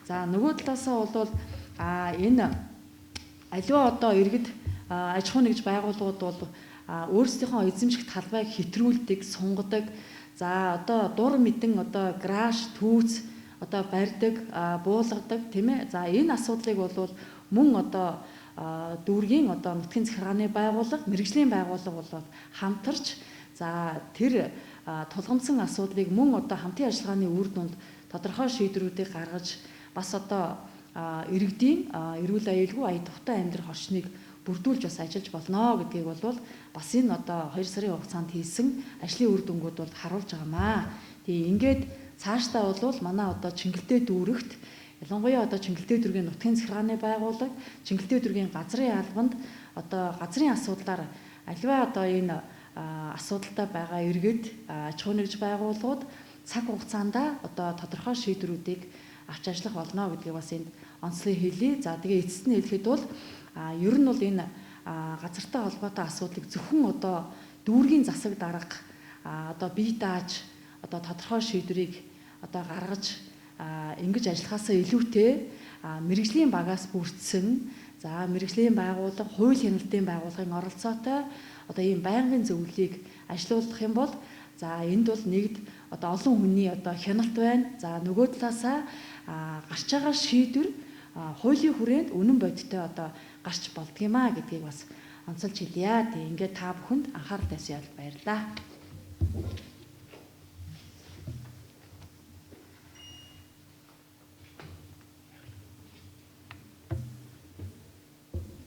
За нөгөө талаасаа бол энэ аливаа одоо иргэд аж ахуйн нэгж байгууллагууд бол өөрсдийнхөө эзэмших талбайг хэтрүүлдэг, сунгадаг. За одоо дур мэдэн одоо гараж, түүц одоо барьдаг, буулгадаг тийм ээ. За энэ асуудлыг бол мөн одоо дүүргийн одоо нутгийн захиргааны байгууллага, мэрэгжлийн байгууллага бол хамтарч за тэр тулгамдсан асуудлыг мөн одоо хамтын ажиллагааны үр дүнд тодорхой шийдвэрүүдийг гаргаж бас одоо иргэдийн эрүүл аюулгүй ая тухтай амьдрах орчныг бүрдүүлж бас ажиллаж болно гэдгийг бол бас энэ одоо 2 сарын хугацаанд хийсэн ажлын үр дүнгууд бол харуулж байгаамаа. Тэгээ ингээд цаашдаа бол манай одоо Чингэлтэй дүүрэгт ялангуяа одоо Чингэлтэй дүүргийн нутгийн захиргааны байгууллага, Чингэлтэй дүүргийн газрын албанд одоо газрын асуудлаар аливаа одоо энэ асуудалтай байгаа иргэд аж ахуй нэгж байгууллагууд цаг хугацаанд одоо тодорхой шийдвэрүүдийг авч ажиллах болно гэдгийг бас энд онцлог хэлье. За тэгээ эцэст нь хэлэхэд бол ер нь бол энэ газартай холбоотой асуудлыг зөвхөн одоо дүүргийн засаг дарга одоо бие дааж одоо тодорхой шийдвэрийг одоо гаргаж ингэж ажиллахаасаа илүүтэй мэрэгжлийн багаас бүрдсэн за мэрэгжлийн байгууллага, хууль хяналтын байгууллагын оролцоотой одоо ийм байнгын зөвлөлийг ажилуулах юм бол за энд бол нэгд одоо олон хүний одоо хяналт байна. За нөгөө талаасаа гарч байгаа шийдвэр хуулийн хүрээнд үнэн бодиттой одоо гарч болдгиймаа гэдгийг бас онцолж хэлье. Тэгээ ингээд та бүхэнд анхаарал тавьсан явдал баярлалаа.